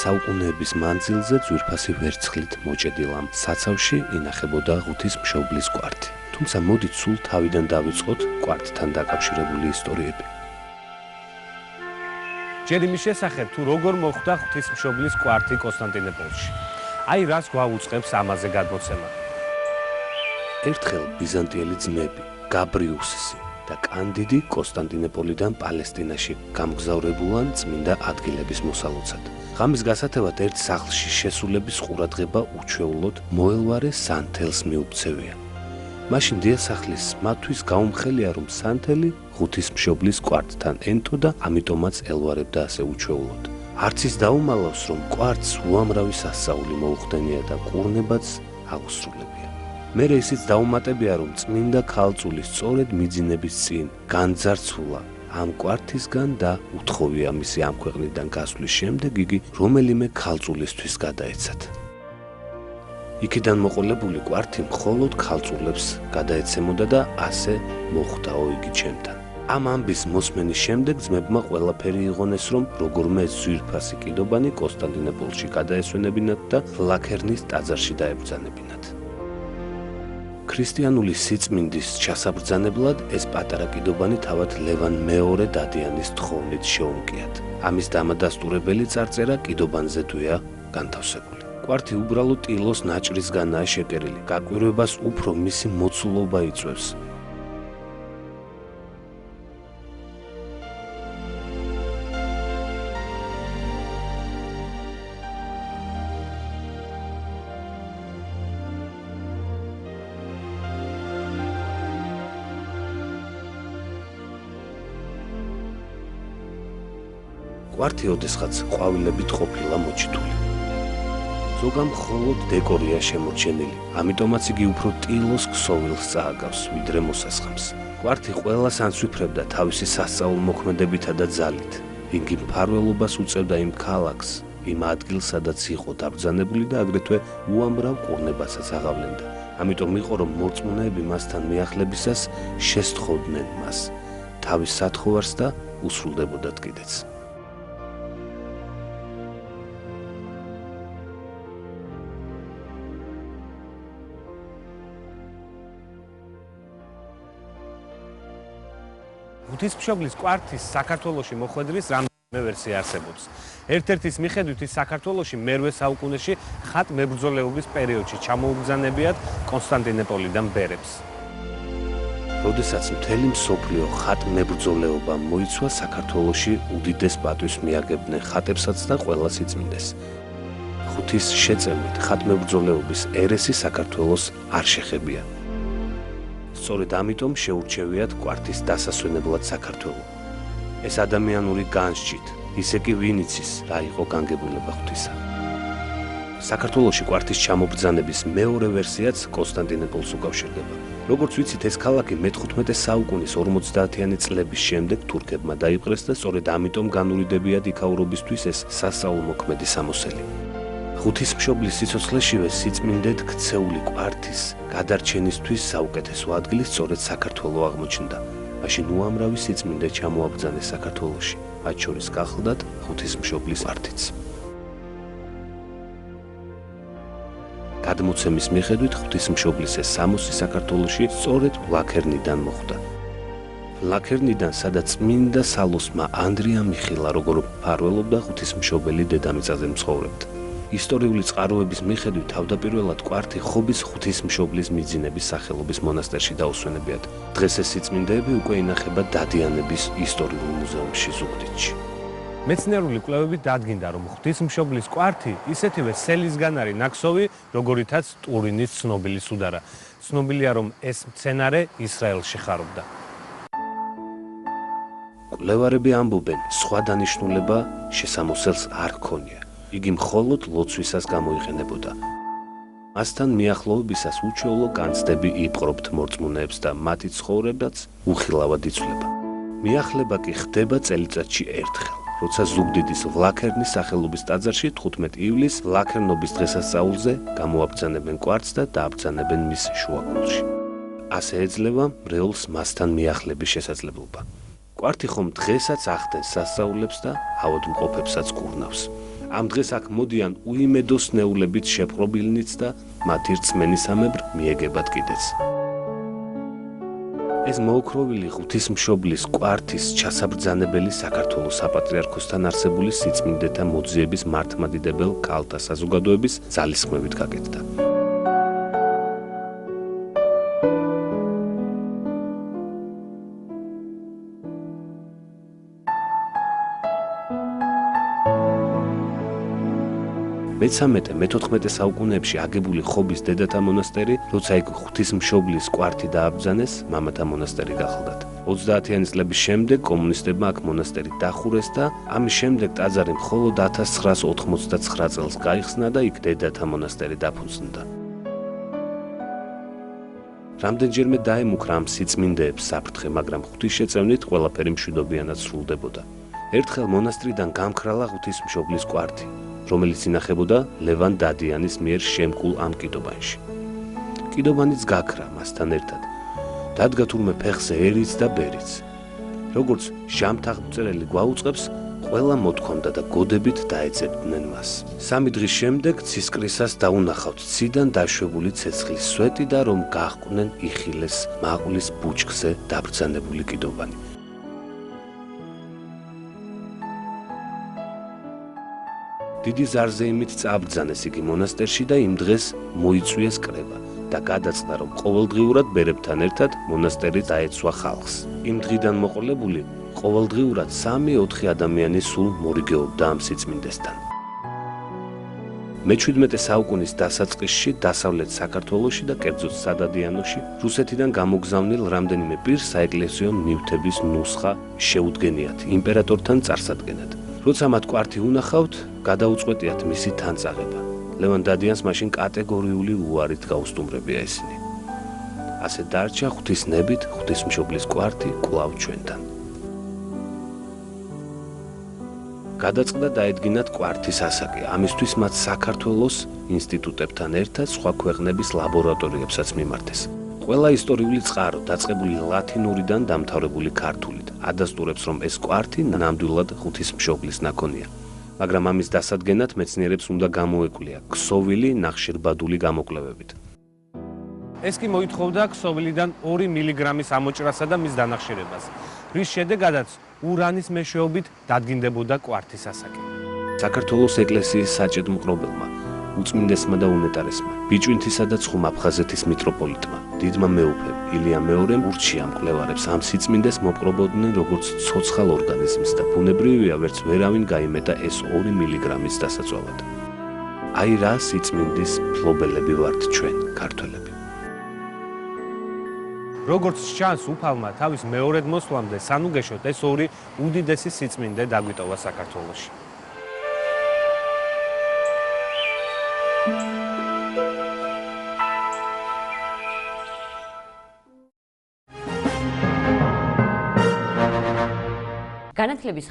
საუკუნეების მანძილზე ძვირფასი ვერცხლით მოჭედილ საცავში ინახებოდა ღვთისმშობლის კვართი. თუმცა მოდით სულ თავიდან დავიწყოთ კვართთან დაკავშირებული ისტორიები. ჯერ იმის შესახებ, თუ როგორ მოხვდა ღვთისმშობლის კვართი კონსტანტინოპოლში. აი რას გვაუწყებს ამაზე გადმოცემა. ერთხელ ბიზანტიელი ძმები გაბრიუსისი და კანდიდი კონსტანტინოპოლიდან პალესტინაში გამგზავრებულან წმინდა ადგილების მოსალოცად. ღამის გასათევად ერთ სახლში შესულების ყურადღება უჩვეულოდ მოელვარე სანთელს მიუქცევია. მაშინ დიასახლის მათთვის გაუმხელია, რომ სანთელი ღვთისმშობლის კვართთან ენთო და ამიტომაც ელვარებდა ასე უჩვეულოდ. არც ის დაუმალავს, რომ კვართს უამრავი სასწაული მოუხდენია და კურნებაც აღუსრულებია. მერე ისიც დაუმატებია, რომ წმინდა ქალწულის სწორედ მიძინების წინ განძარცვლა ამ კვართისგან და უთხოვია მისი ამ ქვეყნიდან გასვლის შემდეგ იგი რომელიმე ქალწულისთვის გადაეცათ. იქიდან მოყოლებული კვართი მხოლოდ ქალწულებს გადაეცემოდა და ასე მოხვდაო იგი ჩემთან. ამ ამბის მოსმენის შემდეგ ძმებმა ყველაფერი იღონეს, რომ როგორმე ძვირფასი კიდობანი კონსტანტინოპოლში გადაესვენებინათ და ლაქერნის ტაძარში დაებრძანებინათ. ქრისტიანული სიწმინდის ჩასაბრძანებლად ეს პატარა კიდობანი თავად ლევან მეორე დადიანის თხოვნით შეუმკიათ. ამის დამადასტურებელი წარწერა კიდობანზე თვეა განთავსებული. კვართი უბრალოდ ტილოს ნაჭრისგანაა შეკერილი. გაკვირვებას უფრო მისი მოცულობა იწვევს. კვართი ოდესღაც ყვავილებით ყოფილა მოჩითული. ზოგამ მხოლოდ დეკორია შემორჩენილი, ამიტომაც იგი უფრო ტილოს ქსოვილს წააგავს, ვიდრე მოსასხამს. კვართი ყველას ანცვიფრებდა თავისი სასწაულმოქმედებითა და ძალით. იგი მფარველობას უწევდა იმ ქალაქს, იმ ადგილს, სადაც იყო დაბრძანებული და აგრეთვე უამრავ კურნებასაც აღავლენდა. ამიტომ იყო, რომ მორწმუნეები მასთან მიახლებისას შესთხოვდნენ მას, თავის სათხოვარს და უსრულდებოდათ კიდეც. ღვთისმშობლის კვართის საქართველოში მოხვედრის რამდენიმე ვერსია არსებობს. ერთ-ერთის მიხედვით ის საქართველოში მერვე საუკუნეში ხატმებრძოლეობის პერიოდში ჩამოუგზავნებიათ კონსტანტინოპოლიდან ბერებს. როდესაც მთელი მსოფლიო ხატმებრძოლეობამ მოიცვა, საქართველოში უდიდეს პატვს მიაგებდნენ ხატებსაც და ყველა სიწმინდეს. ღვთის შეწევნით ხატმებრძოლეობის ერესი საქართველოს არ შეხებია. სწორედ ამიტომ შეურჩევიათ კვართის დასასვენებლად საქართველო. ეს ადამიანური განსჯით, ისე კი ვინ იცის, რა იყო განგებულება ღვთისა. საქართველოში კვართის ჩამობრძანების მეორე ვერსიაც კონსტანტინოპოლს უკავშირდება. როგორც ვიცით, ეს ქალაქი მე-15 საუკუნის 50-იანი წლების შემდეგ თურქებმა დაიპყრეს და სწორედ ამიტომ განურიდებიათ იქაურობისთვის ეს სასწაულმოქმედი სამოსელი. ღვთისმშობლის სიცოცხლეშივე სიწმინდედ ქცეული კვართის გადარჩენისთვის საუკეთესო ადგილი სწორედ საქართველო აღმოჩნდა. მაშინ უამრავი სიწმინდე ჩამოაბრძანეს საქართველოში, მათ შორის გახლდათ ღვთისმშობლის კვართიც. გადმოცემის მიხედვით ღვთისმშობლის ეს სამოსი საქართველოში სწორედ ლაქერნიდან მოხვდა. ლაქერნიდან, სადაც წმინდა სალოსმა ანდრია მიხილა როგორ მფარველობდა ღვთისმშობელი დედამიწაზე მცხოვრებდა. ისტორიული წყაროების მიხედვით თავდაპირველად კვართი ხობის ღვთისმშობლის მიძინების სახელობის მონასტერში დაუსვენებიათ. დღეს ეს სიწმინდეები უკვე ინახება დადიანების ისტორიულ მუზეუმში ზუგდიდში. მეცნიერული კვლევებით დადგინდა, რომ ღვთისმშობლის კვართი ისეთივე სელისგან არის ნაქსოვი, როგორითაც ტურინის ცნობილი სუდარა. ცნობილია, რომ ეს მცენარე ისრაელში ხარობდა. კვლევარები ამბობენ, სხვა დანიშნულება შესამოსელს არ ჰქონია. იგი მხოლოდ ლოცვისას გამოიყენებოდა. მასთან მიახლოებისას უჩვეულო განცდები იპყრობთ მორწმუნეებს და მათი ცხოვრებაც უხილავად იცვლება. მიახლება კი ხდება წელიწადში ერთხელ, როცა ზუგდიდის ლაქერნის სახელობის ტაძარში 15 ივლისს ლაქერნობის დღესასწაულზე გამოაბრძანებენ კვართს და დააბრძანებენ მის შუაგულში. ასე ეძლევა მრევლს მასთან მიახლების შესაძლებლობა. კვართი ხომ დღესაც ახდენს სასწაულებს და ავადმყოფებსაც კურნავს. ამ დღეს აქ მოდიან უიმედო სნეულებით შეპყრობილნიც და მათი რწმენისამებრ მიეგებათ კიდეც. ეს მოოქროვილი ღვთისმშობლის კვართის ჩასაბრძანებელი საქართველოს საპატრიარქოსთან არსებული სიწმინდეთა მოძიების მართლმადიდებელ ქალთა საზოგადოების ძალისხმევით გაკეთდა. მე-13-მე-14 საუკუნეებში აგებული ხობის დედათა მონასტერი, როცა იქ ღვთისმშობლის კვართი დააბრძანეს, მამათა მონასტერი გახლდათ. 30-იანი წლების შემდეგ კომუნისტებმა აქ მონასტერი დახურეს და ამის შემდეგ ტაძარი მხოლოდ 1989 წელს გაიხსნა და იქ დედათა მონასტერი დაფუძნდა. რამდენჯერმე დაემუქრა ამ სიწმინდეებს საფრთხე, მაგრამ ღვთისშეწევნით ყველაფერი მშვიდობიანად სრულდებოდა. ერთხელ მონასტრიდან გამქრალა ღვთისმშობლის კვართი, რომელიც ინახებოდა ლევან დადიანის მიერ შემკულ ამ კიდობანში. კიდობანიც გაქრა მასთან ერთად. დადგა თურმე ფეხზე ერიც და ბერიც. როგორც ჟამთაღმწერელი გვაუწყებს, ყველა მოთქვამდა და გოდებით დაეძებდნენ მას. 3 დღის შემდეგ ცისკრისას დაუნახავთ ციდან დაშვებული ცეცხლის სვეტი და რომ გაჰყვნენ იხილეს მაყულის ბუჩქზე დაბრძანებული კიდობანი. დიდი ზარზეიმით წაბრძანეს იგი მონასტერში და იმ დღეს მოიწვიეს კრება და გადაწყდა, რომ ყოველდღიურად ბერებთან ერთად მონასტერი დაეცვა ხალხს. იმ დღიდან მოყოლებული ყოველდღიურად 3-4 ადამიანი სულ მორიგეობდა ამ სიწმინდესთან. მე-17 საუკუნის დასაწყისში დასავლეთ საქართველოში და კერძოდ სადადიანოში რუსეთიდან გამოგზავნილ რამდენიმე პირს საეკლესიო ნივთების ნუსხა შეუდგენიათ იმპერატორთან წარსადგენად. როცა მათ კვართი უნახავთ, გადაუწყვეტიათ მისი თანწაღება. ლევან დადიანს მაშინ კატეგორიული უარით გაუსტუმრებია ისინი. ასე დარჩა ღვთისნებით ღვთისმშობლის კვართი კვლავ ჩვენთან. გადაწყდა დაედგინათ კვართის ასაკი. ამისთვის მათ საქართველოს ინსტიტუტებთან ერთად სხვა ქვეყნების ლაბორატორიებსაც მიმართეს. ყველა ისტორიული წყარო დაწყებული ლათინურიდან დამთავრებული ქართულით ადასტურებს, რომ ეს კვართი ნამდვილად ღვთისმშობლის ნაქონია. მაგრამ ამის დასადგენად მეცნიერებს უნდა გამოეკვლიათ ქსოვილი ნახშირბადული გამოკვლევებით. ეს კი მოითხოვდა ქსოვილიდან 2 მილიგრამის ამოჭრასა და მის დანახშირებას, რის შედეგადაც ურანის მეშვეობით დადგინდებოდა კვართის ასაკი. საქართველოს ეკლესიის საჭედ მკრობელმა, უწმინდესმა და უნეტარესმა, ბიჭვინთისა და ცხუმ-აფხაზეთის მიტროპოლიტმა, დიდმა მეუფემ ილია მეორემ ურჩია მკვლევარებს ამ სიწმინდეს მოპყრობოდნენ როგორც ცოცხალ ორგანიზმს და ბუნებრივია ვერც ვერავინ გაიმეტა ეს 2 მილიგრამის დასაწვავად. აი რა სიწმინდის ფლობელები ვართ ჩვენ, ქართველები. როგორც ჩანს, უფალმა თავის მეორედ მოსვლამდე სანუგეშოდ ეს 2 უდიდესი სიწმინდე დაგვიტოვა საქართველოში. განათლების